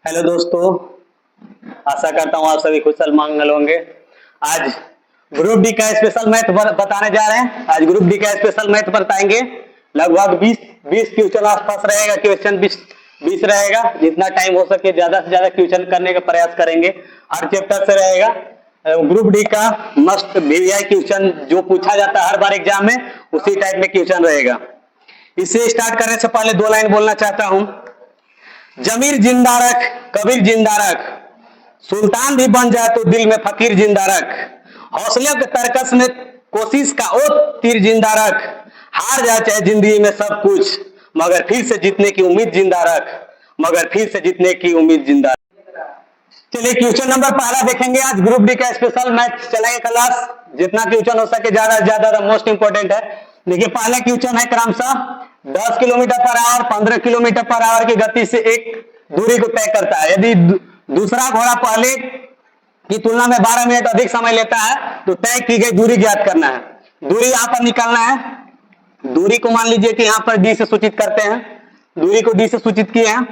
Hello दोस्तों, आशा करता हूँ आप सभी कुशल मंगल होंगे। आज ग्रुप डी का स्पेशल मैथ बताने जा रहे हैं। आज ग्रुप डी का स्पेशल मैथ बताएंगे। लगभग 20 क्वेश्चन आसपास रहेगा। क्वेश्चन 20 रहेगा। जितना टाइम हो सके ज्यादा से ज्यादा क्वेश्चन करने का प्रयास करेंगे। हर चैप्टर से रहेगा। ग्रुप डी का मस्ट वीवीआई क्वेश्चन जो पूछा जाता है हर बार एग्जाम में, उसी टाइप में क्वेश्चन रहेगा। इससे स्टार्ट करने से पहले दो लाइन बोलना चाहता हूं। जमीर जिंदा रख, कबीर जिंदा रख, सुल्तान भी बन जाए तो दिल में फकीर जिंदा रख, हौसले के तरकस में कोशिश का ओ तीर जिंदा रख, हार जाए चाहे जिंदगी में सब कुछ मगर फिर से जीतने की उम्मीद जिंदा रख, मगर फिर से जीतने की उम्मीद जिंदा रख। चलिए क्वेश्चन नंबर पहला देखेंगे। आज ग्रुप डी का स्पेशल मैथ चलेंगे क्लास। जितना क्वेश्चन हो सके ज्यादा से ज्यादा मोस्ट इंपोर्टेंट है। देखिए पहला क्वेश्चन है क्रमशः 10 kilometre per hour 15 kilometre per hour की गति से एक दूरी को तय करता है। यदि दूसरा घोड़ा पहले की तुलना में 12 मिनट अधिक समय लेता है तो तय की गई दूरी ज्ञात करना है। दूरी यहाँ पर निकालना है। दूरी को मान लीजिए कि यहाँ पर डी से सूचित करते हैं। दूरी को डी से सूचित किए हैं।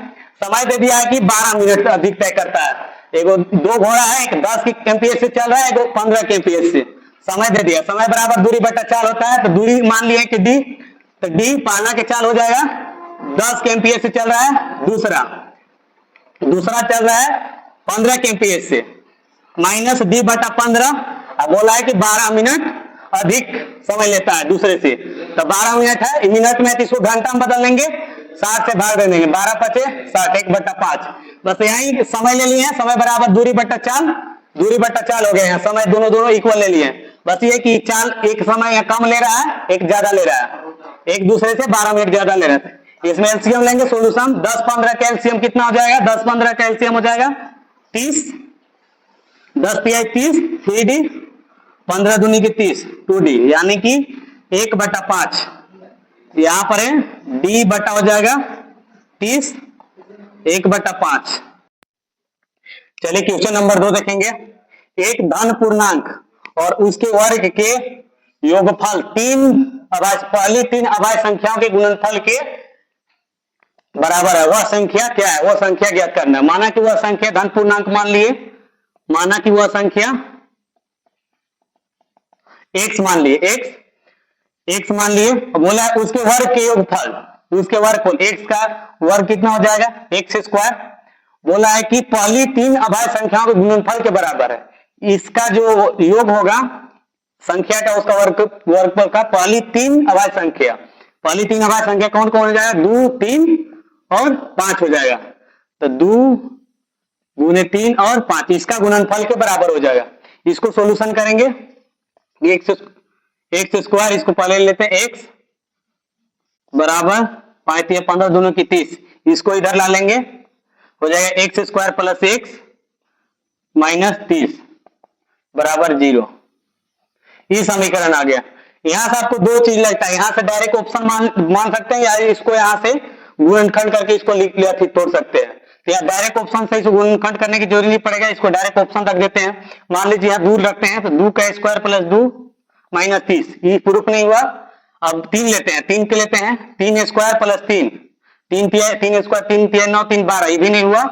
समय दे दिया है कि 12 मिनट अधिक तय करता है। एगो दो घोड़ा है, एक 10 एम्पियर से चल रहा है, एगो 15 एम्पियर से। समय दे दिया, समय बराबर दूरी बटा चाल होता है। तो दूरी मान लिए कि डी, तो डी पाना के चाल हो जाएगा 10 एम्पियर से चल रहा है। दूसरा चल रहा है 15 एम्पियर से, माइनस डी बटा 15। अब बोला है कि 12 मिनट अधिक समय लेता है दूसरे से, तो 12 मिनट है। मिनट में इसको घंटा में बदल लेंगे, 60 से भाग दे देंगे, 12 पचे 60, 1 बटा 5। बस यही समय ले लिए हैं। समय बराबर दूरी बटा चाल हो गए हैं। समय दोनों इक्वल ले लिए हैं। बस ये कि चाल एक समय कम ले रहा है, एक ज्यादा ले रहा है। एक दूसरे से 12 मिनट ज्यादा ले रहा है। इसमें एलसीएम लेंगे। सोल्यूशन 10-15 का एलसीएम कितना हो जाएगा? 10-15 का एलसीएम हो जाएगा 30। 10 तिहाई 30, 3D, 15 दूनी की 30, 2D, यानी कि 1 बटा 5। यहां पर है डी बटा हो जाएगा 30, 1 बटा 5। चलिए क्वेश्चन नंबर 2 देखेंगे। एक धन पूर्णांक और उसके वर्ग के योगफल पहली तीन अभाज्य संख्याओं के गुणनफल के बराबर है। वह संख्या क्या है? वह संख्या ज्ञात करना है। माना कि वह संख्या धन पूर्णांक मान लिए, माना कि वह संख्या x मान लिए, x मान लिए। बोला उसके वर्ग के योगफल, उसके वर्गफल x का वर्ग कितना हो जाएगा? x square. बोला है कि पहली तीन अभाज्य संख्याओं के गुणनफल के बराबर है। इसका जो योग होगा संख्या का, उसका वर्गफल का पहली तीन अभाज्य संख्या कौन कौन हो जाएगा? 2, 3 और 5 हो जाएगा। तो 2 गुने 3 और 5 इसका गुणनफल के बराबर हो जाएगा। इसको सॉल्यूशन करेंगे। एक्स स्क्वायर, इसको पहले लेते हैं। x बराबर 5 या 15 दोनों की 30, इसको इधर ला लेंगे। हो जाएगा x square plus x minus 30 बराबर 0। ये समीकरण आ गया। यहां से आपको दो चीज लगता है। यहां से डायरेक्ट ऑप्शन मान सकते हैं, या इसको यहां से गुणनखंड करके इसको लिख लिया फिर तोड़ सकते हैं। तो यहाँ डायरेक्ट ऑप्शन से इसको गुणनखंड करने की जरूरत नहीं पड़ेगा। इसको डायरेक्ट ऑप्शन रख देते हैं। मान लीजिए यहाँ दूर रखते हैं, तो 2 का स्क्वायर प्लस 2 माइनस 30, ये प्रूफ नहीं हुआ। अब 3 लेते हैं, 3 के लेते हैं। 3 स्क्वायर प्लस 3, 3 स्क्वायर 3 3 9 3 12, ये भी नहीं हुआ।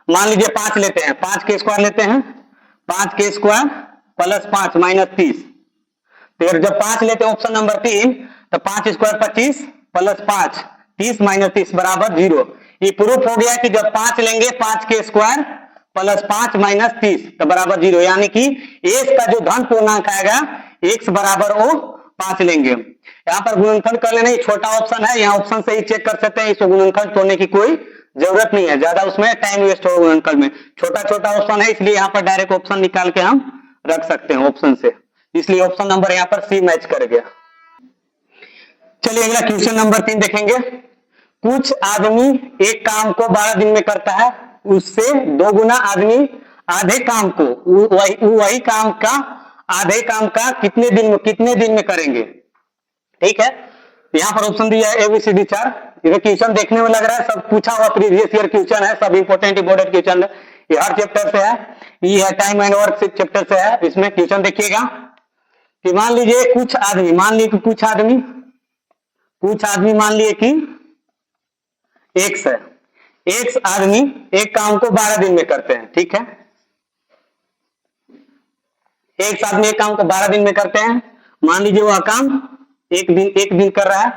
मान लीजिए 5 लेते हैं, 5 के स्क्वायर लेते हैं। 5 के स्क्वायर प्लस 5 माइनस 30। फिर जब 5 लेते हैं ऑप्शन नंबर 3, तो 5 स्क्वायर 25 प्लस 5 30 माइनस 30 बराबर 0। ये प्रूफ हो गया कि जब 5 लेंगे 5 के स्क्वायर प्लस 5 माइनस 30 तो बराबर 0, यानी कि x का जो धन पूर्णांक आएगा x बराबर वो 5 लेंगे। यहाँ पर गुणनखंड कर लेना, छोटा ऑप्शन है, यहाँ ऑप्शन से ही चेक कर सकते हैं। इसको गुणनखंड तोड़ने की कोई जरूरत नहीं है, ज्यादा उसमें टाइम वेस्ट होगा गुणनखंड में। छोटा ऑप्शन है, इसलिए यहाँ पर डायरेक्ट ऑप्शन निकाल के हम रख सकते हैं ऑप्शन से। इसलिए ऑप्शन नंबर यहाँ पर सी मैच कर गया। चलिए अगला क्वेश्चन नंबर 3 देखेंगे। कुछ आदमी एक काम को 12 दिन में करता है, उससे 2 गुना आदमी आधे काम को वही काम का आधे काम का कितने दिन में करेंगे? ठीक है, यहाँ पर ऑप्शन दिया है ABCD 4। ये क्वेश्चन देखने में लग रहा है सब पूछा हुआ प्रीवियस ईयर क्वेश्चन है, सब इंपोर्टेंट क्वेश्चन है। ये हर चैप्टर से है, ये है टाइम एंड वर्क चैप्टर से है। इसमें क्वेश्चन देखिएगा कि मान लीजिए कुछ आदमी मान लिए कि x है। एक आदमी एक काम को 12 दिन में करते हैं, ठीक है। एक आदमी एक काम को 12 दिन में करते हैं। मान लीजिए वह काम एक दिन कर रहा है,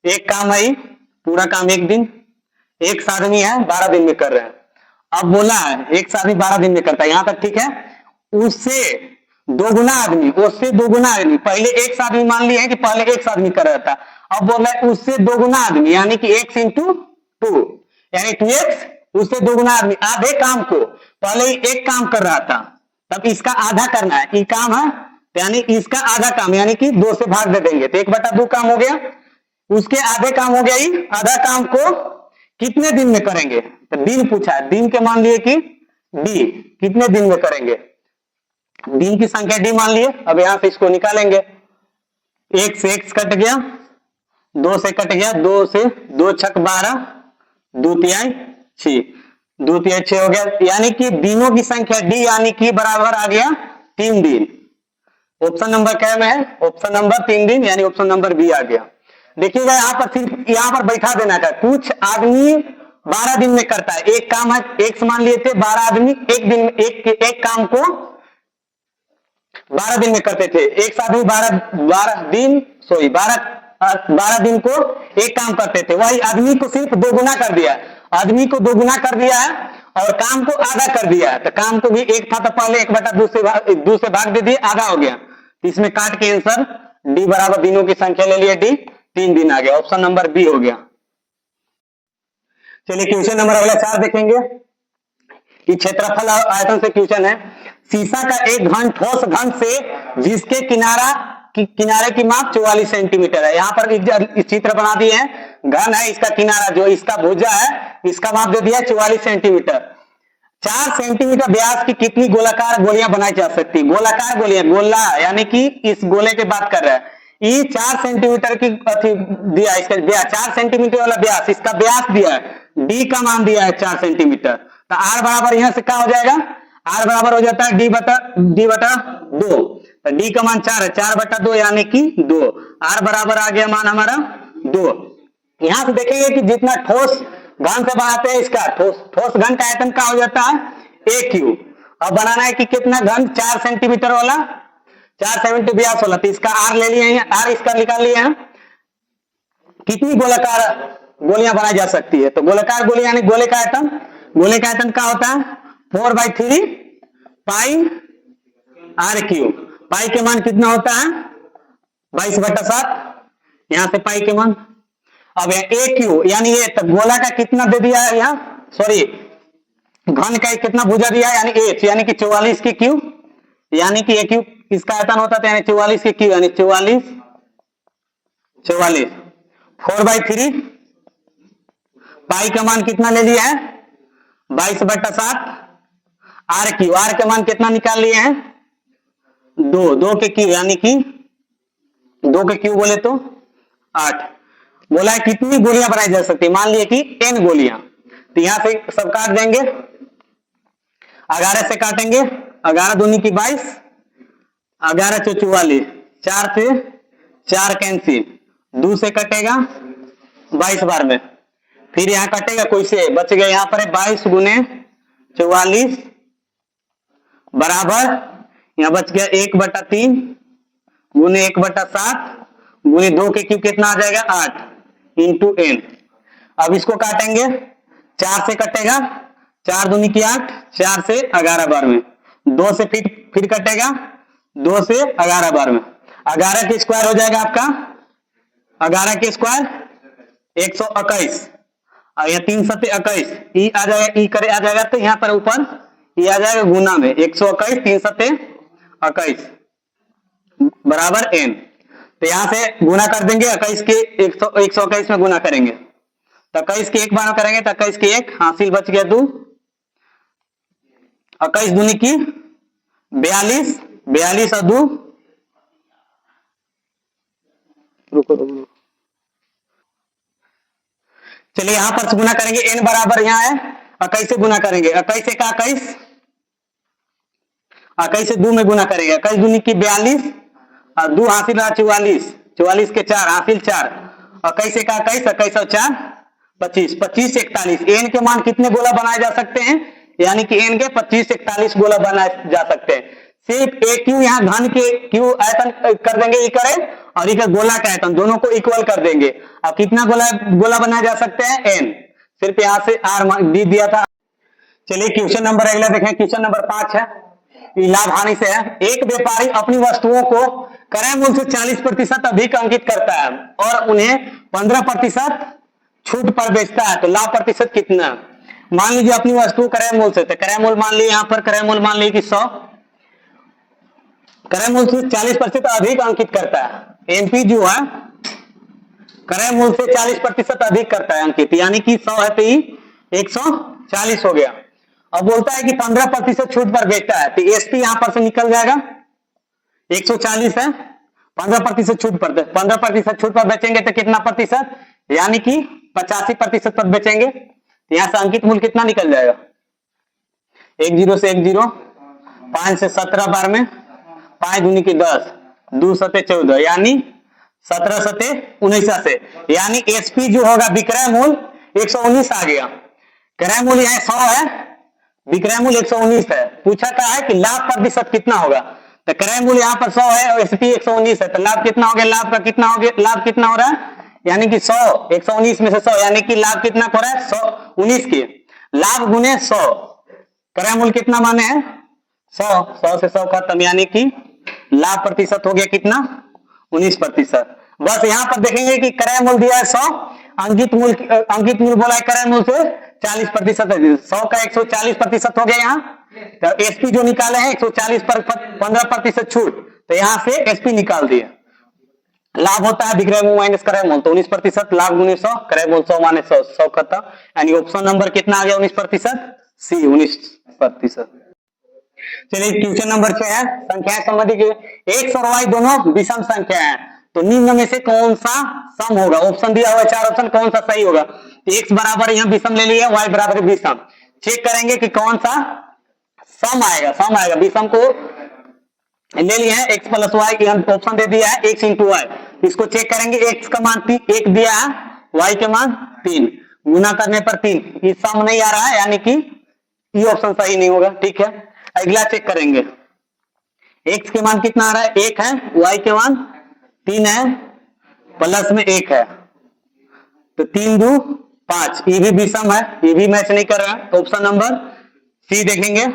एक काम है पूरा काम एक दिन, एक आदमी है 12 दिन में कर रहे हैं। अब बोला है एक आदमी 12 दिन में करता है, यहां तक ठीक है। उससे दोगुना आदमी, उससे दोगुना आदमी, पहले एक आदमी मान लिया है कि पहले एक आदमी कर रहा था, अब बोला है उससे दोगुना आदमी, यानी कि x इंटू 2 यानी 2x, उससे दोगुना आदमी आधे काम को, पहले ही एक काम कर रहा था, तब इसका आधा करना है, ये काम है यानी इसका आधा काम, यानी कि 2 से भाग दे देंगे तो 1/2 काम हो गया, उसके आधे काम हो गया, ही आधा काम को कितने दिन में करेंगे, तो दिन पूछा है, दिन के मान लिए कि डी कितने दिन में करेंगे, दिन की संख्या डी मान लिए। अब यहां से इसको निकालेंगे, 1 से x कट गया, 2 से कट गया, 2 से 2 छक 12, 2 तिहाई 6, 2 तिहाई 6 हो गया, यानी कि दिनों की संख्या डी यानी कि बराबर आ गया 3 दिन। ऑप्शन नंबर क्या में है, ऑप्शन नंबर 3 दिन, यानी ऑप्शन नंबर बी आ गया। देखिएगा यहां पर सिर्फ यहां पर बैठा देना था, कुछ आदमी 12 दिन में करता है, एक काम है एक मान लिए थे, 12 आदमी एक दिन में एक काम को 12 दिन में करते थे, एक आदमी 12 दिन को एक काम करते थे, वही आदमी को सिर्फ दोगुना कर दिया, आदमी को दोगुना कर दिया है और काम को आधा कर दिया है, तो काम को भी एक था तो पहले 1/2 से भाग दे दिए, आधा हो गया, तो इसमें काट के आंसर डी बराबर दिनों की संख्या ले लिया, डी 3 दिन आ गया, ऑप्शन नंबर बी हो गया। चलिए क्वेश्चन नंबर अगला 4 देखेंगे, कि क्षेत्रफल और आयतन से क्वेश्चन है। शीशा का एक घन ठोस घन से जिसके किनारे की माप 44 सेंटीमीटर है, यहाँ पर एक चित्र बना दिए हैं, घन है इसका किनारा, जो इसका भुजा है इसका माप दे दिया 44 सेंटीमीटर। 4 सेंटीमीटर व्यास की कितनी गोलाकार गोलियां बनाई जा सकती है, गोलाकार गोलियां, गोला यानी कि इस गोले की बात कर रहा है, ये 4 सेंटीमीटर की दिया, इसका व्यास 4 सेंटीमीटर वाला व्यास, इसका व्यास दिया है, डी का मान दिया है 4 सेंटीमीटर, तो आर बराबर यहां से क्या हो जाएगा, आर बराबर हो जाता है डी बटा 2, तो डी का मान 4 है, 4/2 यानी कि 2, आर बराबर आ गया मान हमारा 2। यहां से देखेंगे कि जितना ठोस घन से बनाते हैं, इसका ठोस घन का आयतन क्या हो जाता है a क्यूब। अब बनाना है कि कितना घन, 4 सेंटीमीटर वाला, 4 सेंटीमीटर व्यास वाला, तो इसका आर ले लिए हैं, आर इसका निकाल लिए हैं, कितनी गोलाकार गोलियां बनाई जा सकती है, तो गोलाकार गोली यानी गोले का आयतन क्या होता है 4/3 पाई आर क्यूब, पाई के मान कितना होता है 22/7, यहां से पाई के मान। अब ए क्यू यानी ये तो गोला का कितना दे दिया है यहाँ, सॉरी घन का कितना भुजा दिया है, यानी एच यानी कि 44 की क्यू, यानी कि ए क्यू इसका आयतन होता था, यानी 44 की क्यू यानी 44 4/3 पाई का मान कितना ले लिया है 22/7, आर क्यू, आर के मान कितना निकाल लिए हैं 2 के क्यू, यानी कि 2 के क्यू बोले तो 8। बोला है कितनी गोलियां बनाई जा सकती है, मान लिए कि n गोलियां, तो यहां से सब काट देंगे, 11 से काटेंगे, 11 दूनी की 22, 11 से 44, 4 से 4 कैंसिल, 2 से कटेगा 22 बार में, फिर यहां कटेगा कोई से बच गया, यहां पर 22 गुने 44 बराबर, यहां बच गया 1/3 गुने 1/7 गुने 2 के क्यूब कितना आ जाएगा 8 इंटू n। अब इसको काटेंगे, 4 से कटेगा, 4 दूनी की 8, 4 से 11 बार में, 2 से फिर कटेगा, 2 से 11 बार में, 11 के स्क्वायर हो जाएगा आपका, 11 के स्क्वायर 121, और यह 3 7 21, ई आ जाएगा, ई करे आ जाएगा, तो यहाँ पर ऊपर ये आ जाएगा गुना में 121, 3 7 21 बराबर n, तो यहां से गुना कर देंगे, 21 के 121 में गुना करेंगे, तो 21 के 1 बार करेंगे, तो 21 के 1 हासिल बच गया 2, 21 दूनी की 42, 42 और 2 रुको, चलिए यहां पर से गुना करेंगे, n बराबर यहां है 21 से गुना करेंगे, 21 से का 21 से 2 में गुना करेंगे, 21 दूनी की 42 और 2 हासिल रहा 44, 44 के 4 हासिल 4, 21 से का 21 और 4 25, 25 41, एन के मान कितने गोला बनाए जा सकते हैं, यानी कि एन के 25 41 गोला बनाए जा सकते हैं। सिर्फ ए क्यू यहाँ घन के क्यू आयतन कर देंगे, ई करे, और ई का गोला का आयतन दोनों को इक्वल कर देंगे। अब कितना गोला गोला बनाए जा सकते हैं, एन। सिर्फ यहां से आर दी दिया था। चलिए क्वेश्चन नंबर अगला देखें, क्वेश्चन नंबर 5 है, लाभ हानि से है। एक व्यापारी अपनी वस्तुओं को क्रय मूल्य से 40% अधिक अंकित करता है और उन्हें 15% छूट पर बेचता है, तो लाभ प्रतिशत कितना। मान लीजिए अपनी वस्तु क्रय मूल्य से, तो क्रय मूल्य मान लीजिए यहां पर क्रय मूल्य मान लीजिए कि 100, क्रय मूल्य से 40% अधिक अंकित करता है। एमपी जो है क्रय मूल्य से 40% अधिक करता है अंकित, यानी कि 100 है तो 140 हो गया। अब बोलता है कि 15% छूट पर बेचता है, तो एसपी यहां पर से निकल जाएगा, 140 है, 15% छूट पर, 15% छूट पर बेचेंगे तो कितना प्रतिशत, यानी कि 85% पर बेचेंगे, तो यहां से अंकित मूल्य कितना निकल जाएगा, 10 से 10, 5 से 17 बार में, 5 दूनी की 10, 2 सते 14, यानी 17 सते 19 से, यानी एसपी जो होगा विक्रय मूल्य 119 आ गया। क्रय मूल्य यहाँ 100 है, विक्रय मूल्य 119 है। पूछा था है कि लाभ प्रतिशत कितना होगा, तो क्रय मूल्य यहाँ पर 100 है और एसपी 119 है, तो लाभ कितना हो गया, लाभ का कितना हो गया, लाभ कितना हो रहा है, यानी कि 100, 119 में से 100, यानी कि लाभ कितना हो रहा है, 119 के लाभ गुने 100, क्रय मूल्य कितना माने हैं 100, 100 से 100 खत्म, यानी कि लाभ प्रतिशत हो गया कितना, 19%। बस यहां पर देखेंगे कि क्रय मूल्य दिया है 100, अंकित मूल्य बोला है क्रय मूल्य से 40% है, 100 का 140% हो गया यहाँ, तो एसपी जो निकाले हैं 140 पर 15% छूट, तो यहां से एसपी निकाल दिए। लाभ होता है विक्रय मूल्य माइनस क्रय मूल्य, तो 19%, लाभ गुने 100, क्रय मूल्य 100 माने 100, 100 खत्म, यानी ऑप्शन नंबर कितना आ गया 19%, सी 19%। चलिए क्वेश्चन नंबर 6 है, संख्याएं संबंधी के एक्स और वाई दोनों विषम संख्या है, तो निम्न में से कौन सा सम होगा। ऑप्शन दिया हुआ है 4 ऑप्शन, कौन सा सही होगा। एक्स बराबर यहाँ विषम ले लिया, वाई बराबर विषम, चेक करेंगे कि कौन सा सम आएगा, सम आएगा। विषम को ले लिया है एक्स प्लस वाई, ऑप्शन दे दिया है एक्स इंटू वाई, इसको चेक करेंगे, एक्स का मान 1 दिया है, वाई के मान 3, गुना करने पर 3, ये सम नहीं आ रहा है, यानी कि ये ऑप्शन सही नहीं होगा। ठीक है, अगला चेक करेंगे, एक्स के मान कितना आ रहा है, 1 है, वाई के मान 3 है, प्लस में 1 है, तो 3 2 5, ये भी विषम है, ये भी मैच नहीं कर रहा है, तो ऑप्शन नंबर सी देखेंगे,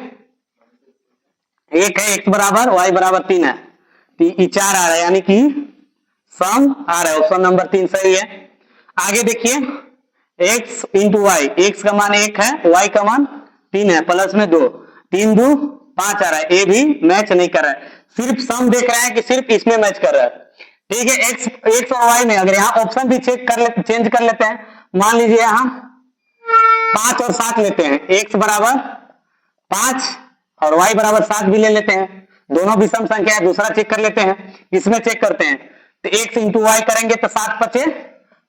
1 है, एक्स बराबर वाई बराबर 3 है, तो ये 4 आ रहा है, यानी कि सम आ रहा है, ऑप्शन नंबर 3 सही है। आगे देखिए, एक्स इंटू वाई, एक्स का मान 1 है, वाई का मान 3 है, प्लस में 2, 3 2 5 आ रहा है, ये भी मैच नहीं कर रहा है, सिर्फ सम देख रहे हैं कि सिर्फ इसमें मैच कर रहा है। ठीक है, एक्स और वाई में अगर यहाँ ऑप्शन भी चेंज कर लेते हैं, मान लीजिए यहाँ 5 और 7 लेते हैं, एक्स बराबर 5 और वाई बराबर 7 भी ले लेते हैं, दोनों विषम संख्या है, दूसरा चेक कर लेते हैं, इसमें चेक करते हैं, तो एक्स इंटू वाई करेंगे तो 7 5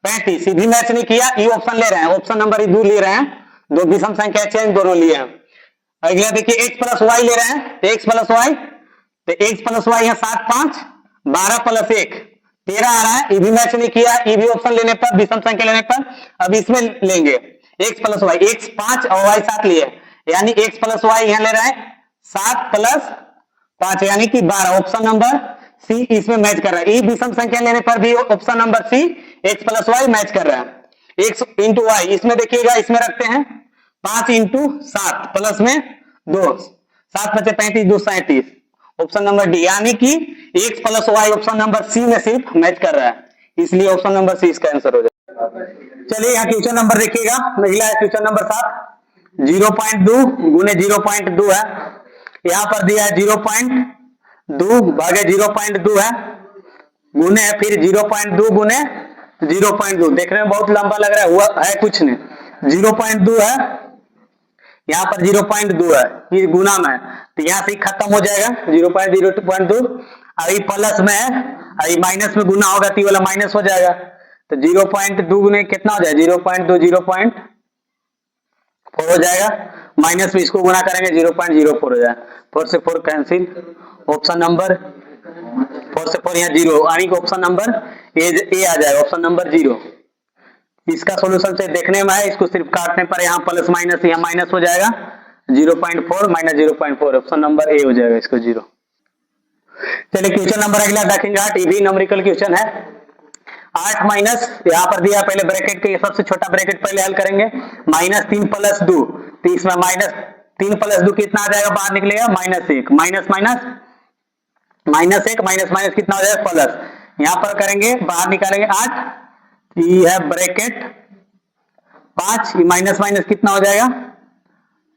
35, भी मैच नहीं किया, ये ऑप्शन ले रहे हैं, ऑप्शन नंबर 2 ले रहे हैं, दो विषम संख्या चेंज दोनों लिए हैं। अगला देखिए, एक्स प्लस वाई ले रहे हैं, एक्स प्लस वाई, तो एक्स प्लस वाई है 7 5 12 प्लस 1 13 आ रहा है, ये भी मैच नहीं किया, ये भी ऑप्शन लेने पर, विषम संख्या लेने पर, अब इसमें लेंगे एक्स प्लस वाई, एक्स 5 और वाई 7 लिए, यानी एक्स प्लस वाई यहां ले रहे हैं 7 प्लस 5, यानी कि 12, ऑप्शन नंबर सी इसमें मैच कर रहा है। ये विषम संख्या लेने पर भी option number C X plus Y match कर रहा है। एक्स इंटू वाई, इसमें देखिएगा, इसमें रखते हैं 5 इंटू 7 प्लस में 2, 7 बचे 35 2 37, ऑप्शन नंबर डी, यानी कि X plus Y option number C में सिर्फ मैच कर रहा है, इसलिए ऑप्शन नंबर सी इसका आंसर हो जाएगा। चलिए यहाँ क्वेश्चन नंबर देखिएगा, महिला है क्वेश्चन नंबर 7, 0.2 गुने 0.2 है, यहाँ पर दिया है 0.2 भागे 0.2 है, गुने फिर 0.2 गुने 0.2, देखने में बहुत लंबा लग रहा है, हुआ है कुछ नहीं, 0.2 है, यहाँ पर 0.2 है, ये गुना में, तो यहाँ से खत्म हो जाएगा 0.02, अभी प्लस में है, अभी माइनस में गुना होगा तो ये वाला माइनस हो जाएगा, तो 0.2 गुने कितना हो जाएगा 0.2 0.4 हो जाएगा, माइनस में इसको गुना करेंगे 0.04 हो जाएगा, 4 से 4 कैंसिल, ऑप्शन नंबर 4 से 4 यहाँ 0, यानी कि ऑप्शन नंबर ए आ जाएगा, ऑप्शन नंबर 0, इसका सॉल्यूशन से देखने में है, इसको सिर्फ काटने पर यहाँ प्लस माइनस यहाँ माइनस हो जाएगा, 0.4 माइनस 0.4, ऑप्शन नंबर ए हो जाएगा इसको 0। चलिए क्वेश्चन नंबर अगला देखेंगे 8, ये भी न्यूमेरिकल क्वेश्चन है। 8 माइनस यहाँ पर दिया, पहले ब्रैकेट के सबसे छोटा ब्रैकेट पहले हल करेंगे, -3 + 2, तो इसमें -3 + 2 कितना आ जाएगा, बाहर निकलेगा -1, माइनस माइनस -1 माइनस माइनस कितना हो जाएगा प्लस, यहाँ पर करेंगे बाहर निकालेंगे 8, ये है ब्रैकेट 5, ये माइनस माइनस कितना हो जाएगा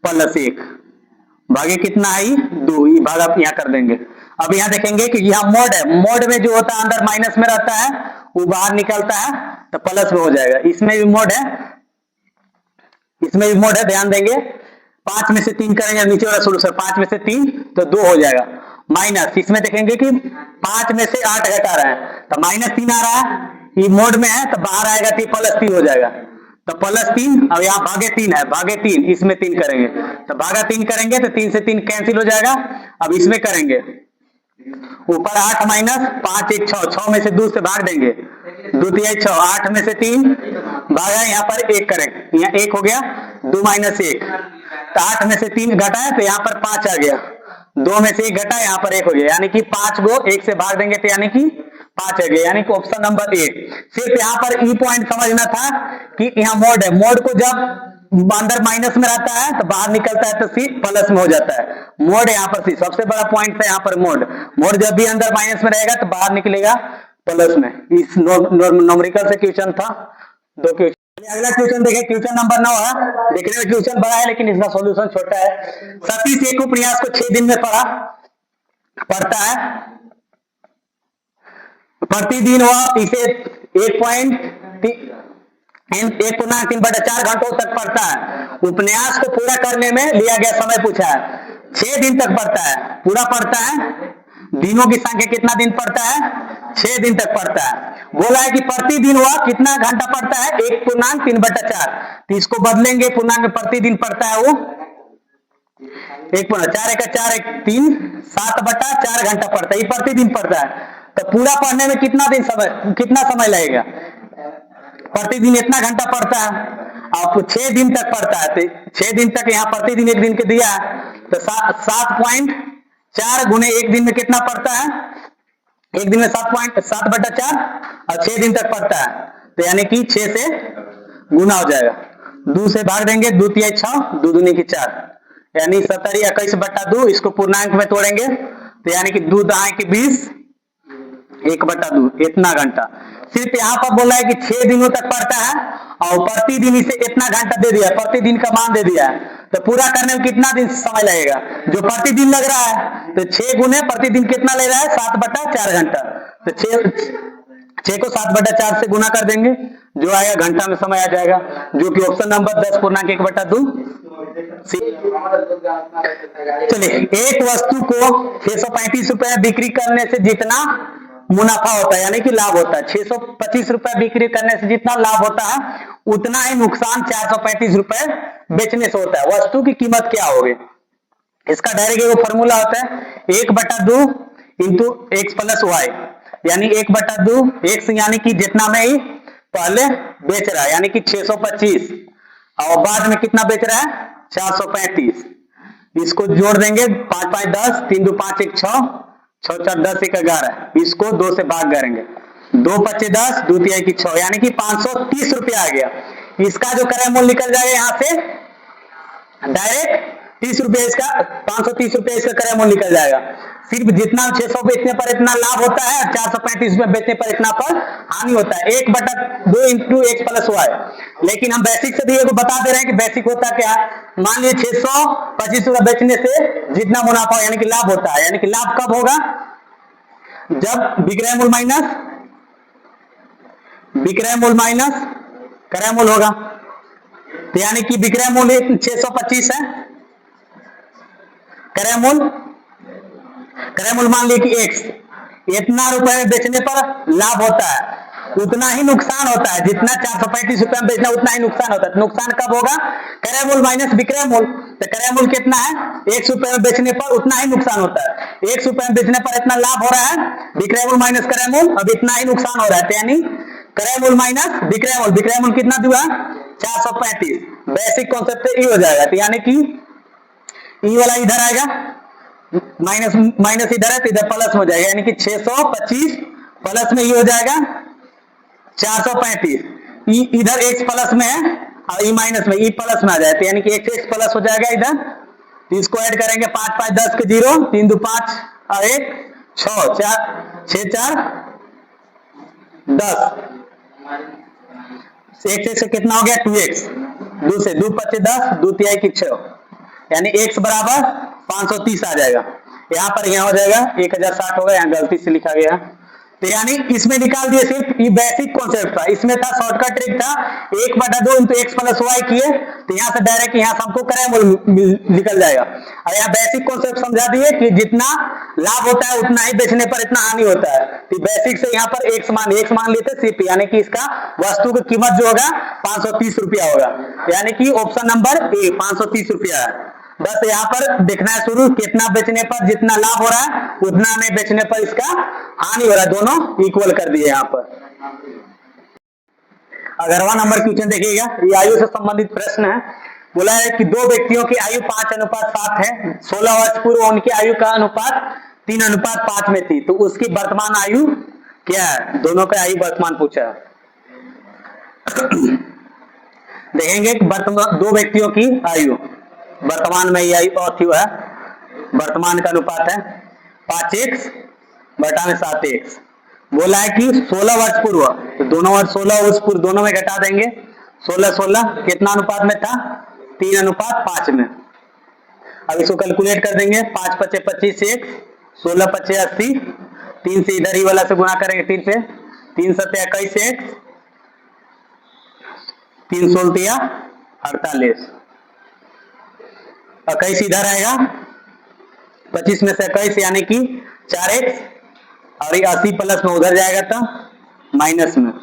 +1, भागे कितना है 2, ये भाग यहाँ कर देंगे। अब यहाँ देखेंगे कि यहाँ मोड है, मोड में जो होता है अंदर माइनस में रहता है वो बाहर निकलता है तो प्लस में हो जाएगा, इसमें भी मोड है, इसमें भी मोड है, ध्यान देंगे। 5 में से 3 करेंगे नीचे वाला सोल्यूशन, 5 में से 3 तो 2 हो जाएगा, माइनस इसमें देखेंगे कि 5 में से 8 घटा रहा है तो -3 आ रहा है, ये मोड में है तो बाहर आएगा तो +3 हो जाएगा, तो +3, अब यहाँ भागे 3 है, भागे 3, इसमें 3 करेंगे तो भागा 3 करेंगे तो 3 से 3 कैंसिल हो जाएगा। अब इसमें करेंगे ऊपर 8 माइनस 5 1 6, 6 में से 2 से भाग देंगे, 2 3 6, 8 में से 3 भागा, यहाँ पर 1 करेंगे, यहाँ 1 हो गया, 2 माइनस 1, तो 8 में से 3 घटा है तो यहाँ पर 5 आ गया, 2 में से 1 घटा यहाँ पर 1 हो गया, यानी कि 5 को 1 से भाग देंगे तो यानी कि 5 आ गया, यानी कि ऑप्शन नंबर ए। सिर्फ यहाँ पर ई पॉइंट समझना था कि यहाँ मोड है, मोड को जब अंदर माइनस में रहता है तो बाहर निकलता है तो सी प्लस में हो जाता है, मोड है यहाँ पर सी, सबसे बड़ा पॉइंट है यहाँ पर मोड, मोड जब भी अंदर माइनस में रहेगा तो बाहर निकलेगा प्लस में। इस न्यूमेरिकल से क्वेश्चन था, 2 क्वेश्चन। अगला क्वेश्चन देखें, क्वेश्चन नंबर 9 है, देखने में क्वेश्चन बड़ा है लेकिन इसका सॉल्यूशन छोटा है। सतीश एक उपन्यास को 6 दिन में पढ़ता है, प्रतिदिन वह इसे 1.3/4 घंटों तक पढ़ता है। उपन्यास को पूरा करने में लिया गया समय पूछा है, 6 दिन तक पढ़ता है, पूरा पढ़ता है, दिनों की संख्या कितना दिन पढ़ता है, 6 दिन तक पढ़ता है। बोला है कि प्रतिदिन वह कितना घंटा पढ़ता है, 1.3/4, तो इसको बदलेंगे पूर्णांक, प्रतिदिन पढ़ता है वो 1.4 1 4 1 3 7/4 घंटा पढ़ता है, ये प्रतिदिन पढ़ता है। तो पूरा पढ़ने में कितना समय लगेगा, प्रतिदिन इतना घंटा पढ़ता है, आप 6 दिन तक पढ़ता है, तो 6 दिन तक यहाँ प्रतिदिन 1 दिन के दिया तो 7.4 गुने 1 दिन में कितना पढ़ता है, 1 दिन में 7.4 और 6 दिन तक पढ़ता है, तो यानी कि 6 से गुना हो जाएगा, 2 से भाग देंगे, 2 3 6, 2 दूनी की 4, यानी 70 21/2, इसको पूर्णांक में तोड़ेंगे तो यानी कि 2 दाएं की 20, 1/2, इतना घंटा। सिर्फ यहाँ पर बोला है कि 6 दिनों तक पढ़ता है और प्रतिदिन इसे इतना घंटा दे दिया, प्रतिदिन का मान दे दिया है, तो पूरा करने में कितना दिन समय लगेगा, जो प्रतिदिन लग रहा है तो 6 गुने प्रतिदिन कितना ले रहा है 7/4 घंटा, तो 6 को 7/4 से गुना कर देंगे, जो आएगा घंटा में समय आ जाएगा, जो कि ऑप्शन नंबर 10 पूर्णांक 1/2। चलिए, एक वस्तु को 635 रुपए बिक्री करने से जितना मुनाफा होता है यानी कि लाभ होता है, 625 रुपए बिक्री करने से जितना लाभ होता है उतना ही नुकसान 435 रुपए बेचने से होता है। वस्तु की कीमत क्या होगी, इसका डायरेक्ट एक फॉर्मूला होता है 1/2 इंटू एक्स प्लस वाई, यानी 1/2 एक्स, यानी कि जितना में ही पहले बेच रहा है यानी कि 625 और बाद में कितना बेच रहा है 435, इसको जोड़ देंगे 5 5 10, 3 2 5 1 6, 6 4 10 1 11, इसको 2 से भाग करेंगे, 2 5 10, 2 3 की 6, यानी कि 530 रुपया आ गया। इसका जो क्रय मूल्य निकल जाएगा यहाँ से डायरेक्ट 30 रुपया, इसका 530 रुपया इसका क्रय मूल्य निकल जाएगा। सिर्फ जितना 600 बेचने पर इतना लाभ होता है, 435 रुपया बेचने पर इतना पर हानि होता है, 1/2 इंटू एक्स प्लस वाई। लेकिन हम बेसिक से भी ये बता दे रहे हैं कि बेसिक होता क्या, मान लीजिए 625 रुपया बेचने से जितना मुनाफा यानी कि लाभ होता है, यानी कि लाभ कब होगा, जब विक्रय मूल्य माइनस क्रय मूल्य होगा, तो यानी कि विक्रय मूल्य 625 है, क्रय मूल्य मान लीजिए कि x, इतना रुपए में बेचने पर लाभ होता है, उतना ही नुकसान होता है, जितना 435 रुपए में बेचना उतना ही नुकसान होता है। नुकसान कब होगा, क्रय मूल्य माइनस विक्रय मूल्य, तो क्रय मूल्य कितना है 100 रुपए में बेचने पर उतना ही नुकसान होता है, 100 रुपए में बेचने पर इतना लाभ हो रहा है, विक्रय मूल्य माइनस क्रय मूल्य, अब इतना ही नुकसान हो रहा है, यानी क्रय मूल माइनस विक्रय मूल, विक्रय मूल कितना दिया 435, बेसिक कॉन्सेप्ट ई हो जाएगा। तो यानी कि ई वाला इधर आएगा, माइनस माइनस इधर है तो इधर प्लस हो जाएगा, यानी कि 625 प्लस में ई हो जाएगा 435, ई इधर एक्स प्लस में है और ई माइनस में, ई प्लस में आ जाए तो यानी कि एक्स प्लस हो जाएगा इधर। तो इसको ऐड करेंगे 5 5 10 के 0, 3 2 5 और 1 6 4 6 4 10, x से कितना हो गया 2x, 2 से 2 5 10, 2 तिहाई की 6, यानी x बराबर 530 आ जाएगा। यहाँ पर यहाँ हो जाएगा 1060 होगा, यहाँ गलती से लिखा गया। तो यानी इसमें निकाल दिए, सिर्फ ये बेसिक कॉन्सेप्ट था, इसमें था शॉर्टकट ट्रिक था 1/2 इंटू एक्स प्लस वाई किए, तो यहाँ से डायरेक्ट यहाँ से हमको क्रय मूल निकल जाएगा। और यहाँ बेसिक कॉन्सेप्ट समझा दिए कि जितना लाभ होता है उतना ही बेचने पर इतना हानि होता है। तो बेसिक से यहाँ पर एक्स मान लेते सिर्फ, यानी कि इसका वस्तु की कीमत जो होगा 530 रुपया होगा, यानी कि ऑप्शन नंबर ए 530 रुपया है। बस यहाँ पर देखना है शुरू, कितना बेचने पर जितना लाभ हो रहा है उतना नहीं बेचने पर इसका हानि हो रहा है, दोनों इक्वल कर दिए यहाँ पर। 11वां नंबर क्वेश्चन देखिएगा, ये आयु से संबंधित प्रश्न है। बोला है कि दो व्यक्तियों की आयु 5:7 है, 16 वर्ष पूर्व उनकी आयु का अनुपात 3:5 में थी, तो उसकी वर्तमान आयु क्या है? दोनों का आयु वर्तमान पूछा है। देखेंगे कि वर्तमान दो व्यक्तियों की आयु वर्तमान में यही है, वर्तमान का अनुपात है 5x बटा में 7x। बोला है कि 16 वर्ष पूर्व, तो दोनों वर्ष 16 वर्ष पूर्व दोनों में घटा देंगे, 16 कितना अनुपात में था 3:5 में। अब इसको कैलकुलेट कर देंगे, 5 5 25 x, 16 5 80, 3 से इधर ही वाला से गुणा करेंगे 3 से, 3 7 21 x, 3 16 48, 21 इधर आएगा, 25 में से 21 यानी कि 4x, और ये 80 प्लस में उधर जाएगा तो माइनस में,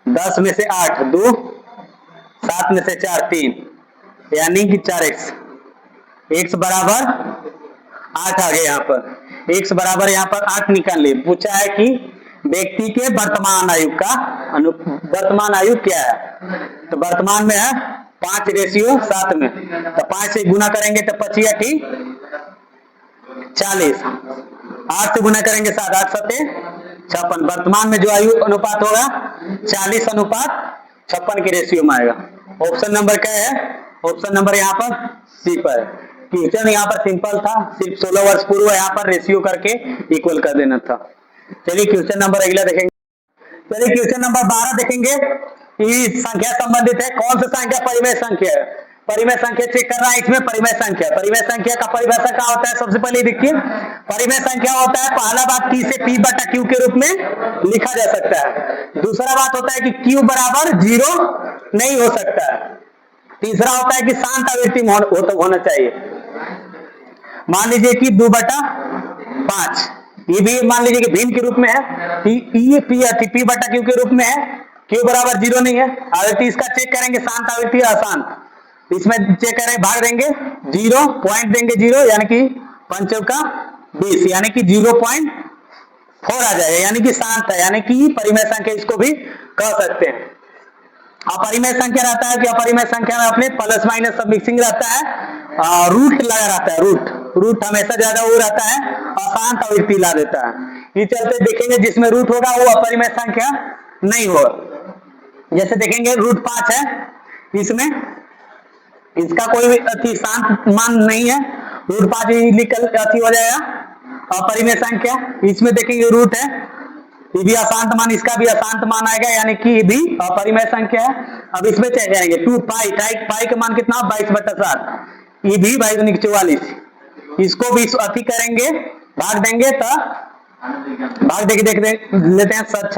10 में से 8 2, 7 में से 4 3, यानी कि 4x, x बराबर 8 आ गए। यहाँ पर x बराबर यहाँ पर 8 निकाल ले। पूछा है कि व्यक्ति के वर्तमान आयु का वर्तमान आयु क्या है, तो वर्तमान में है 5:7 में, तो 5 से गुना करेंगे तो 25 8 40, 8 से गुना करेंगे 7 8 7 56। वर्तमान में जो आयु अनुपात होगा 40:56 के रेशियो में आएगा। ऑप्शन नंबर क्या है? ऑप्शन नंबर यहाँ पर सी पर है। क्वेश्चन यहाँ पर सिंपल था, सिर्फ 16 वर्ष पूर्व यहाँ पर रेशियो करके इक्वल कर देना था। चलिए क्वेश्चन नंबर अगला देखेंगे। चलिए क्वेश्चन नंबर 12 देखेंगे। ये संख्या संबंधित है, कौन सा संख्या परिमेय संख्या है? परिमेय संख्या चेक करना है इसमें। परिमेय संख्या का परिभाषा क्या होता है? सबसे पहले देखिए, परिमेय संख्या होता है पहला बात p से p बटा q के रूप में लिखा जा सकता है। दूसरा बात होता है कि q बराबर 0 नहीं हो सकता है। तीसरा होता है कि शांत आवृत्ति होना चाहिए। मान लीजिए कि 2/5, ये भी मान लीजिए कि भिन्न के रूप में है, p बटा q के रूप में है, q बराबर 0 नहीं है। आवृत्ति इसका चेक करेंगे, शांत आवृत्ति अशांत, इसमें चेक करें, भाग देंगे 0, पॉइंट देंगे 0, यानी कि 5 का 20, यानी कि 0.4 आ जाएगा, यानी कि शांत है, यानी कि परिमेय संख्या इसको भी कह सकते हैं। अपरिमेय संख्या रहता है कि अपरिमेय संख्या में अपने प्लस माइनस सब मिक्सिंग रहता है, रूट लगा रहता है, रूट हमेशा ज्यादा वो रहता है, अशांत आवृत्ति ला देता है। ये चलते देखेंगे जिसमें रूट होगा वो अपरिमेय संख्या नहीं होगा। जैसे देखेंगे √5 है, इसमें इसका कोई अति शांत मान नहीं है, √5 निकल अति हो जाएगा अपरिमेय संख्या। इसमें देखेंगे रूट है, ये भी अशांत मान, इसका भी अशांत मान आएगा, यानी कि ये भी अपरिमेय संख्या है। अब इसमें चेक करेंगे 2 पाई का मान कितना 22/7, ये भी 22×44, इसको भी अति करेंगे, भाग देंगे तो भाग देख लेते हैं 7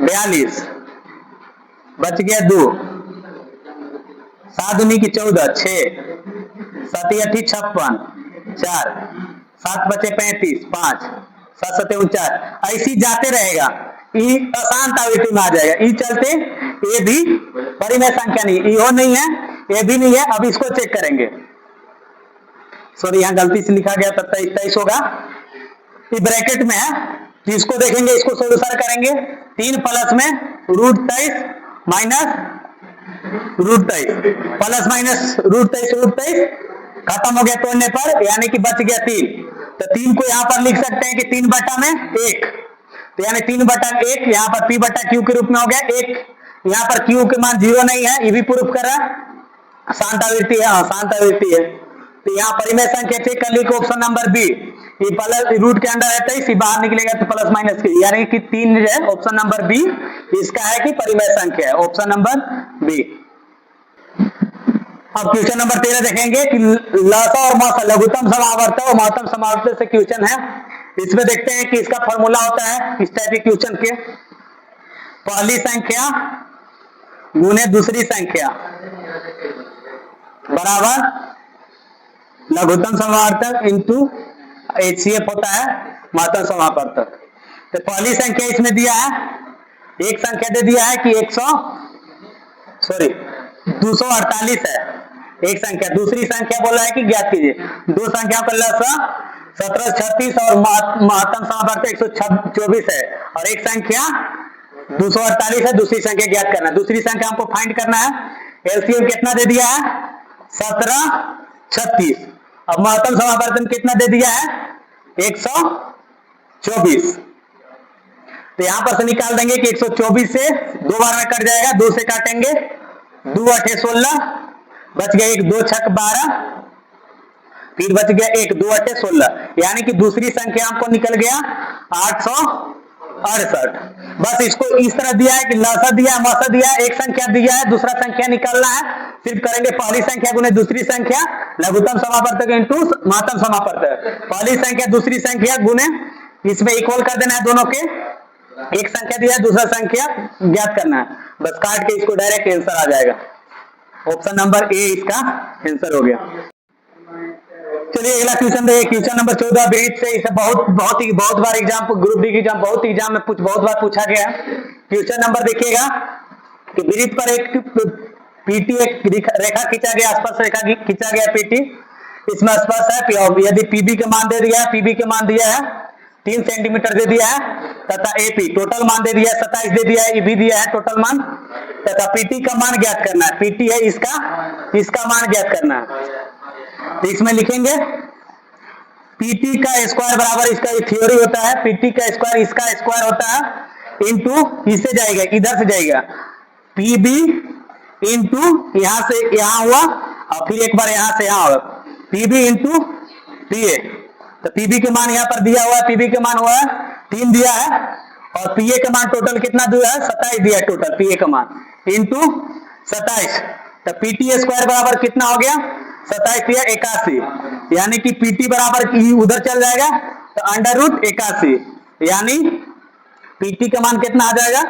42, बच गया 2, 7 दूनी की 14, 6, 7 8 56, 4, 7 बचे 35, 5, 7 7 49, ऐसी जाते रहेगा। ई अशांत आवृत्ति में आ जाएगा। ई चलते ये भी परिमेय संख्या नहीं, ई नहीं है, ये भी नहीं है। अब इसको चेक करेंगे, सॉरी यहाँ गलती से लिखा गया था 23 होगा, ये ब्रैकेट में है, तो इसको देखेंगे, इसको सोल्यूशन करेंगे। 3 प्लस में √23 माइनस √23 प्लस माइनस √23 खत्म हो गया तोड़ने पर, यानी कि बच गया 3। तो 3 को यहां पर लिख सकते हैं कि 3/1, तो यानी 3/1 यहाँ पर P बटा Q के रूप में हो गया 1। यहाँ पर Q के मान 0 नहीं है, ये भी प्रूफ कर रहा है शांतावृत्ति है, हाँ शांतावृत्ति है। तो यहाँ परिमेय संख्या चेक कर ली, ऑप्शन नंबर बी, ये प्लस रूट के अंदर है 23, बाहर निकलेगा तो प्लस माइनस की, यानी कि 3 जो है ऑप्शन नंबर बी इसका है कि परिमेय संख्या है, ऑप्शन नंबर बी। अब क्वेश्चन नंबर 13 देखेंगे कि लसा और मसा लघुत्तम समावर्त और महत्तम समावर्त से क्वेश्चन है। इसमें देखते हैं कि इसका फॉर्मूला होता है इस टाइप के क्वेश्चन के, पहली संख्या गुने दूसरी संख्या बराबर लघुत्तम समावर्तक इंटू HCF होता है महत्तम समावर्तक। तो पहली संख्या इसमें दिया है, एक संख्या दे दिया है कि 248 है एक संख्या, दूसरी संख्या बोला है कि ज्ञात कीजिए। दो संख्याओं का लसा 1736 और महत्तम समावर्तक 124 है, और एक संख्या 248 है, दूसरी संख्या ज्ञात करना है। दूसरी संख्या हमको फाइंड करना है, एलसीएम कितना दे दिया है 1736, अब महत्तम समावर्तन कितना दे दिया है 124। तो यहां पर से निकाल देंगे कि 124 से 2 बार में कट जाएगा, 2 से काटेंगे 2 8 16, बच गया 1 2 6 12, फिर बच गया 1 2 8 16, यानी कि दूसरी संख्या हमको निकल गया 868। बस इसको इस तरह दिया है कि लसा दिया है मसा दिया है, एक संख्या दिया है, दूसरा संख्या निकालना है, सिर्फ करेंगे पहली संख्या गुने दूसरी संख्या लघुत्तम समावर्तक इंटू महत्तम समावर्तक, पहली संख्या दूसरी संख्या गुने, इसमें इक्वल कर देना है दोनों के, एक संख्या दिया है दूसरा संख्या ज्ञात करना है, बस काट के इसको डायरेक्ट आंसर आ जाएगा, ऑप्शन नंबर ए इसका आंसर हो गया। चलिए अगला क्वेश्चन देखिए, क्वेश्चन नंबर 14 वृत्त से, इसे बहुत बार एग्जाम, ग्रुप डी की एग्जाम बहुत एग्जाम में बहुत बार पूछा गया है। क्वेश्चन नंबर देखिएगा कि वृत्त पर एक पीटी, एक रेखा खींचा गया, स्पर्श रेखा खींचा गया पीटी, इसमें स्पर्श है, यदि पीबी के मान दे दिया है, पीबी के मान दिया है 3 सेंटीमीटर दे दिया है, तथा एपी टोटल मान दे दिया है 27 दे दिया है, ई भी दिया है टोटल मान, तथा पीटी का मान ज्ञात करना है, पीटी है इसका मान ज्ञात करना है। तो इसमें लिखेंगे पीटी का स्क्वायर बराबर, इसका थ्योरी होता है पीटी का स्क्वायर इसका स्क्वायर होता है इंटू इससे जाएगा, इधर से जाएगा पीबी इंटू यहां से यहां हुआ, और फिर एक बार यहां से यहां होगा पीबी इंटू पीए। तो पीबी के मान यहां पर दिया हुआ है, पीबी के मान हुआ है 3 दिया है, और पीए का मान टोटल कितना दिया है 27 दिया है टोटल, पीए का मान इंटू 27, तो पीटी स्क्वायर बराबर कितना हो गया 27 या 81, यानी कि पीटी बराबर उधर चल जाएगा तो √81, यानी पीटी का मान कितना आ जाएगा,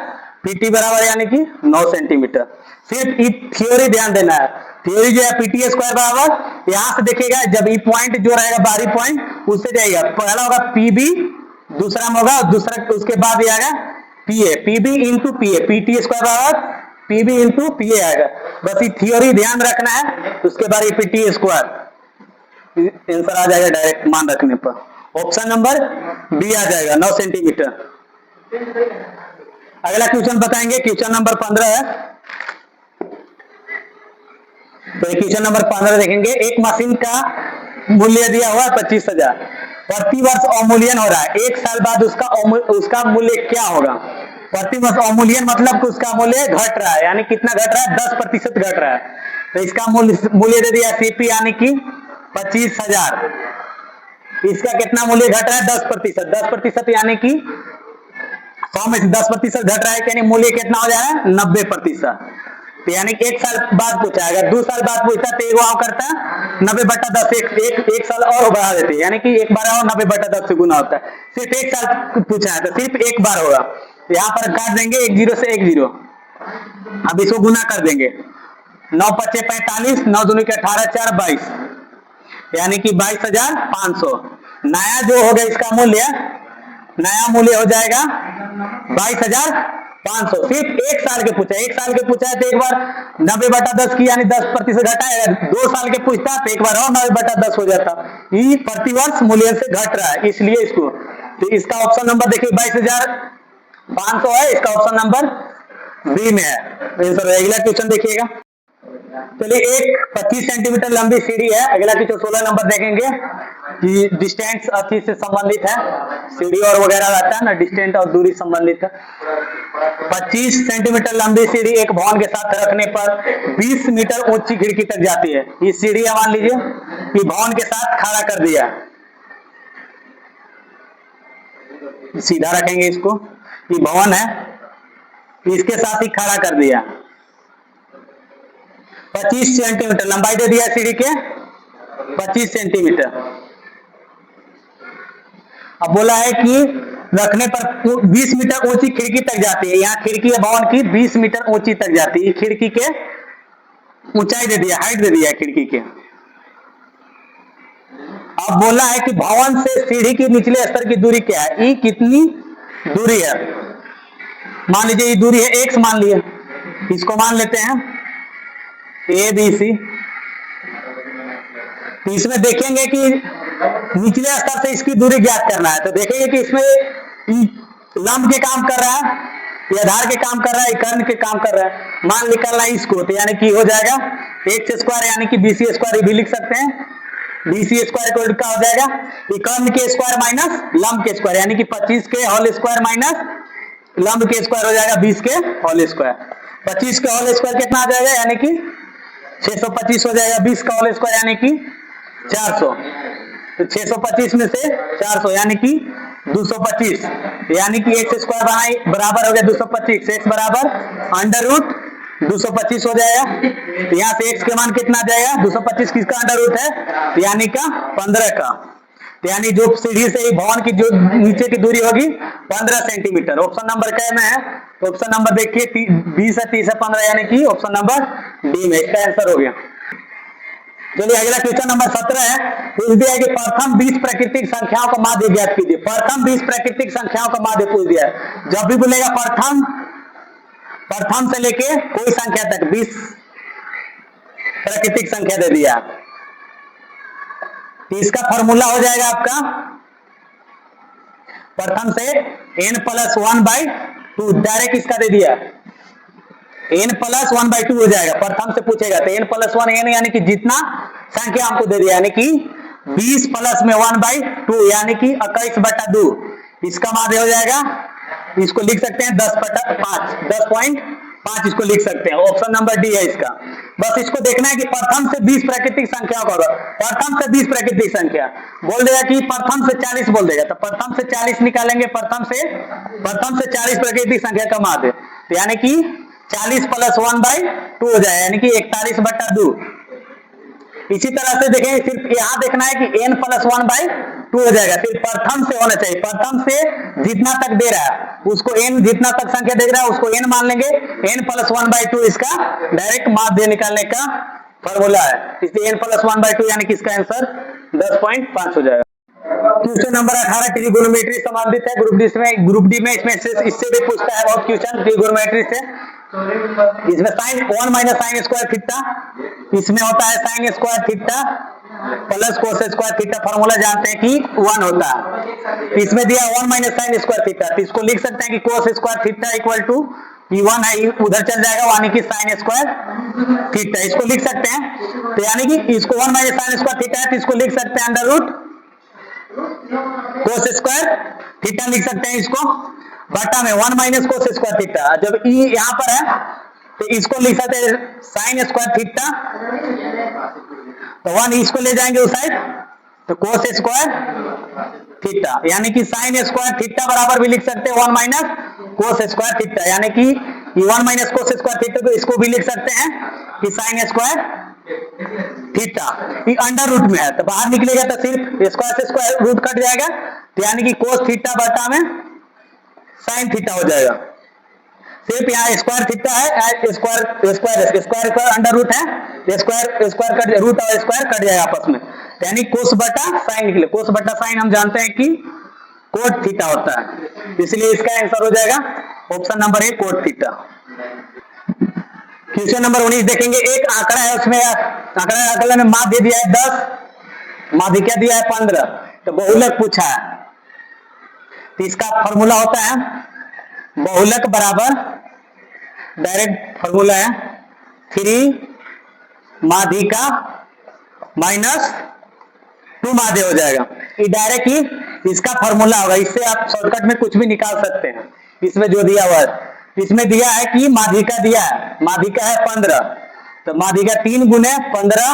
पीटी बराबर यानी कि 9 सेंटीमीटर। सिर्फ थ्योरी ध्यान देना है, थ्योरी जो है पीटी स्क्वायर बराबर, यहां से देखिएगा जब ई पॉइंट जो रहेगा बाहरी पॉइंट उससे जाएगा, पहला होगा पीबी, दूसरा में होगा दूसरा, उसके बाद आएगा पीए, पीबी इंटू पीए, पीटी स्क्वायर बराबर पीबी इंटू पीए आएगा, बस ये थ्योरी ध्यान रखना है, उसके बाद ये पीटी स्क्वायर आंसर आ जाएगा डायरेक्ट मान रखने पर, ऑप्शन नंबर बी आ जाएगा 9 सेंटीमीटर। अगला क्वेश्चन बताएंगे, क्वेश्चन नंबर 15 है। तो क्वेश्चन नंबर 15 देखेंगे, एक मशीन का मूल्य दिया हुआ है 25,000, प्रति वर्ष अवमूल्यन हो रहा है, 1 साल बाद उसका मूल्य क्या होगा। प्रति वर्ष अवमूल्यन मतलब उसका मूल्य घट रहा है, यानी कितना घट रहा है 10% घट रहा है, तो इसका मूल्य दे दिया सीपी यानी कि 25,000, इसका कितना मूल्य घट रहा है 10%, 10% यानी कि 100 में से 10% घट रहा है, यानी मूल्य कितना हो जाएगा 90%, तो यानी 1 साल बाद पूछा, अगर 2 साल बाद पूछता तो एगो करता है 90/10, एक साल और बढ़ा देते, यानी कि एक बार और 90/10 से गुना होता है, सिर्फ 1 साल पूछा है तो सिर्फ एक बार होगा, यहाँ पर काट देंगे 1 0 से 1 0, अब इसको गुना कर देंगे 9 5 45, 9 दूनी के 18 4 22, यानी कि 22,500, नया जो हो गया इसका मूल्य, नया मूल्य हो जाएगा 22,500, सिर्फ 1 साल के पूछा, 1 साल के पूछा है तो एक बार 90/10 की यानी 10% घटाया, 2 साल के पूछता तो एक बार और 90/10 हो जाता, ये प्रतिवर्ष मूल्य से घट रहा है, इसलिए इसको तो इसका ऑप्शन नंबर देखिए 22,500 है, इसका ऑप्शन नंबर बी में है। आंसर अगला क्वेश्चन देखिएगा। चलिए, एक 25 सेंटीमीटर लंबी सीढ़ी है। अगला क्वेश्चन 16 नंबर देखेंगे कि डिस्टेंस अति से संबंधित है, सीढ़ी और वगैरह रहता है ना, डिस्टेंस और दूरी संबंधित है। 25 सेंटीमीटर लंबी सीढ़ी एक भवन के साथ रखने पर 20 मीटर ऊंची खिड़की तक जाती है। ये सीढ़ी मान लीजिए कि भवन के साथ खड़ा कर दिया, सीधा रखेंगे इसको, ये भवन है, इसके साथ ही खड़ा कर दिया। 25 सेंटीमीटर लंबाई दे दिया सीढ़ी के, 25 सेंटीमीटर। अब बोला है कि रखने पर 20 मीटर ऊंची खिड़की तक जाती है। यहाँ खिड़की है भवन की, 20 मीटर ऊंची तक जाती है। खिड़की के ऊंचाई दे दिया, हाइट दे दिया खिड़की के। अब बोला है कि भवन से सीढ़ी की निचले स्तर की दूरी क्या है, ये कितनी दूरी है। मान लीजिए ये दूरी है x मान लिया, इसको मान लेते हैं ए बी सी। तो इसमें देखेंगे कि निचले स्तर से इसकी दूरी ज्ञात करना है, तो देखेंगे कि इसमें लंब के काम कर रहा है, ये आधार के काम कर रहा है, कर्ण के काम कर रहा है। मान निकालना है इसको, तो यानी कि हो जाएगा एक्स स्क्वायर यानी कि बी सी स्क्वायर भी लिख सकते हैं। बी सी स्क्वायर को क्या हो जाएगा, ये कर्ण के स्क्वायर माइनस लंब के स्क्वायर, यानी कि 25 के होल स्क्वायर माइनस लंब के स्क्वायर हो जाएगा 20 के होल स्क्वायर। 25 के होल स्क्वायर कितना आ जाएगा, यानी कि 625 हो जाएगा। 20 का होल स्क्वायर यानी कि 400, तो 625 में से 400 यानी कि 225, यानी कि एक्स स्क्वायर बराबर हो गया 225, एक्स बराबर अंडर रूट 225 हो जाएगा। तो यहाँ से एक्स के मान कितना आ जाएगा, 225 किसका अंडर रूट है, तो यानी का 15 का। तो यानी जो सीढ़ी से भवन की जो नीचे की दूरी होगी 15 सेंटीमीटर। ऑप्शन नंबर क्या में है, तो ऑप्शन नंबर देखिए 20 है, 30 है, 15, यानी कि ऑप्शन नंबर डी में इसका आंसर हो गया। चलिए, अगला क्वेश्चन नंबर 17 है। पूछ दिया है कि प्रथम 20 प्राकृतिक संख्याओं का माध्य ज्ञात कीजिए। प्रथम 20 प्राकृतिक संख्याओं का माध्य पूछ दिया है। जब भी बोलेगा प्रथम से लेके कोई संख्या तक 20 प्राकृतिक संख्या दे दिया, तो इसका फॉर्मूला हो जाएगा आपका प्रथम से n+1/2, डायरेक्ट इसका दे दिया n+1/2 हो जाएगा। प्रथम से पूछेगा तो n+1 n यानी कि जितना संख्या हमको दे दिया, यानी कि 20 प्लस में 1/2 यानी कि 21/2, इसका माध्य हो जाएगा। इसको लिख सकते हैं 10/5 इसको लिख सकते हैं। ऑप्शन नंबर डी है इसका। बस इसको देखना है कि प्रथम से 20 प्राकृतिक संख्याओं का, प्रथम से 20 प्राकृतिक संख्या बोल देगा कि प्रथम से 40 बोल देगा, तो प्रथम से 40 निकालेंगे, प्रथम से 40 प्राकृतिक संख्या का माध्य, तो यानी कि 40 प्लस 1/2 हो जाए, यानी कि 41/2। इसी तरह से देखें, सिर्फ यहां देखना है कि n+1/2 हो जाएगा। सिर्फ प्रथम से होना चाहिए, प्रथम से जितना तक दे रहा है उसको n, जितना तक संख्या दे रहा है उसको n मान लेंगे। n+1/2 इसका डायरेक्ट माध्य निकालने का फॉर्मूला है, इसलिए n+1/2 यानी कि इसका आंसर 10.5 हो जाएगा। क्वेश्चन नंबर 18 ट्रिगोनोमेट्री संबंधित है। ग्रुप डी में इसमें इससे भी पूछता है बहुत क्वेश्चन ट्रिगोनोमेट्री से। इसमें sine 1 minus sine square theta, इसमें होता है sine square theta plus cos square theta, formula जानते हैं कि 1 होता है। इसमें दिया 1 माइनस साइन स्क्वायर थीटा, तो इसको लिख सकते हैं कि cos square theta equal to 1 है, उधर चल जाएगा, यानी कि साइन स्क्वायर थीटा, इसको लिख सकते हैं। तो यानी कि इसको 1 माइनस साइन स्क्वायर थीटा है, तो इसको लिख सकते हैं under root cos square theta लिख सकते हैं इसको, बटा में 1 माइनस कोस स्क्वायर थीटा। जब ई यहां पर है तो इसको लिख सकते हैं साइन स्क्वायर थीटा, तो 1 इसको ले जाएंगे उस साइड, तो कोस स्क्वायर थीटा, यानी कि साइन स्क्वायर थीटा बराबर भी लिख सकते हैं 1 माइनस कोस स्क्वायर थीटा, यानी कि 1 माइनस कोस स्क्वायर थीटा को इसको भी लिख सकते हैं कि साइन स्क्वायर थीटा। ये अंडर रूट में है, तो बाहर निकलेगा तो सिर्फ स्क्वायर से स्क्वायर रूट कट जाएगा, तो यानी कि कोस थीटा बटा में साइन थीटा हो जाएगा। सिर्फ यहाँ स्क्वायर थीटा है, स्क्वायर अंडर रूट है, स्क्वायर कट रूट और स्क्वायर कट जाएगा आपस में, यानी कोस बटा साइन निकले। कोस बटा साइन हम जानते हैं कि कोट थीटा होता है, इसलिए इसका आंसर हो जाएगा option number A cot theta. Question number 19 देखेंगे। एक आंकड़ा है, उसमें आंकड़ा में माध्य दिया है 10, माध्य क्या दिया है 15, तो बहुलक पूछा है। तो इसका फॉर्मूला होता है बहुलक बराबर, डायरेक्ट फॉर्मूला है 3 माध्यिका माइनस 2 माध्य हो जाएगा। ये डायरेक्ट ही इसका फॉर्मूला होगा, इससे आप शॉर्टकट में कुछ भी निकाल सकते हैं। इसमें जो दिया हुआ है, इसमें दिया है कि माध्यिका दिया है, माध्यिका है 15, तो माध्यिका 3 गुने 15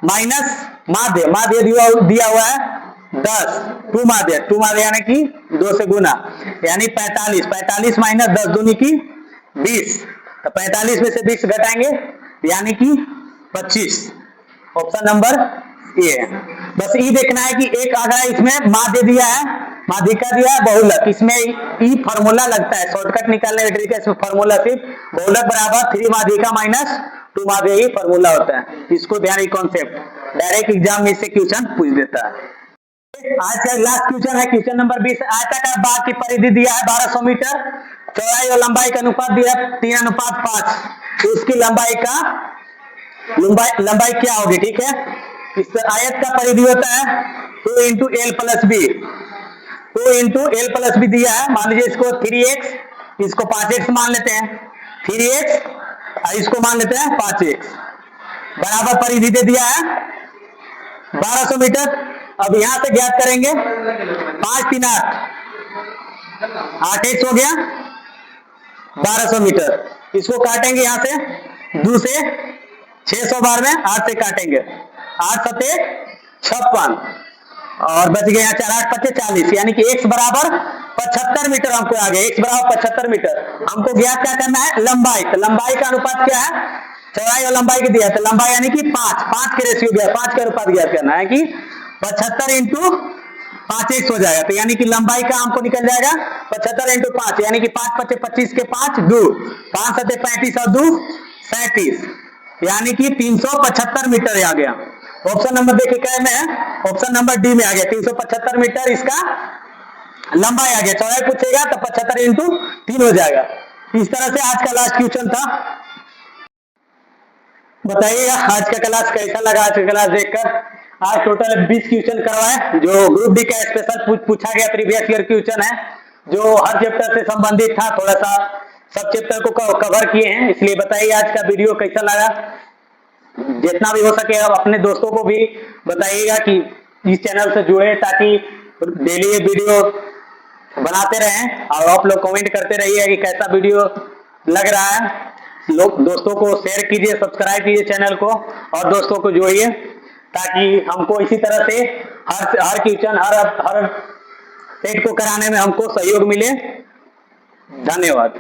माइनस माध्य, माध्य दिया हुआ है 10, 2 माध्य यानी कि 2 से गुना, यानी 45, 45 माइनस 10 दूनी की 20, तो 45 में से 20 घटाएंगे यानी कि 25। ऑप्शन नंबर ए है। बस ये देखना है कि एक आंकड़ा इसमें माध्य दिया है, माध्यिका दिया है, बहुलक, इसमें ई फॉर्मूला लगता है। शॉर्टकट निकालने का तरीका इसमें फॉर्मूला सिर्फ बहुलक बराबर 3 माध्यिका माइनस 2 माध्य ही फॉर्मूला होता है। इसको ध्यान, ये कॉन्सेप्ट डायरेक्ट एग्जाम में से क्वेश्चन पूछ देता है। आज का लास्ट क्वेश्चन है क्वेश्चन नंबर 20। आयताकार बाग की परिधि दिया है 1200 मीटर, चौड़ाई और लंबाई का अनुपात दिया है 3:5, तो उसकी लंबाई क्या होगी, ठीक है। इस आयत का परिधि होता है 2 into L plus B, 2 into L plus B दिया है, मान लीजिए इसको 3x, इसको 5x मान लेते हैं, 3x और इसको मान लेते हैं 5x, बराबर परिधि दे दिया है 1200 मीटर। अब यहां से ज्ञात करेंगे 5 3 8x हो गया 1200 मीटर, इसको काटेंगे यहां से 2 से 600 बार में 8 से काटेंगे, 8 7 56 और बच गए यहाँ 4 8 5 40, यानी कि x बराबर 75 मीटर हमको आ गया, x बराबर 75 मीटर। हमको ज्ञात क्या करना है, लंबाई, तो लंबाई का अनुपात क्या है, चौड़ाई और लंबाई के दिया, तो लंबाई यानी कि 5 के रेशियो गया, 5 के अनुपात ज्ञात करना है कि 75 इंटू 5x हो जाएगा, तो यानी कि लंबाई का हमको निकल जाएगा 75 इंटू 5, यानी कि 5 5 25 के 5 2, 5 7 35 और 2 37, यानी कि 375 मीटर आ गया। ऑप्शन नंबर देखिए क्या में है, ऑप्शन नंबर डी में आ गया 375 मीटर इसका लंबाई आ गया। चौड़ाई पूछेगा तो 75 इंटू 3 हो जाएगा। इस तरह से आज का लास्ट क्वेश्चन था। बताइएगा आज का क्लास कैसा लगा, आज का क्लास देखकर। आज टोटल 20 क्वेश्चन करवाए, जो ग्रुप डी का स्पेशल पूछा गया प्रीवियस ईयर क्वेश्चन है, जो हर चैप्टर से संबंधित था, थोड़ा सा सब चैप्टर को कवर किए हैं। इसलिए बताइए आज का वीडियो कैसा लगा, जितना भी हो सके आप अपने दोस्तों को भी बताइएगा कि इस चैनल से जुड़े, ताकि डेली ये वीडियो बनाते रहें और आप लोग कमेंट करते रहिए कि कैसा वीडियो लग रहा है। लोग दोस्तों को शेयर कीजिए, सब्सक्राइब कीजिए चैनल को और दोस्तों को जोड़िए, ताकि हमको इसी तरह से हर क्वेश्चन हर सेट को कराने में हमको सहयोग मिले। धन्यवाद।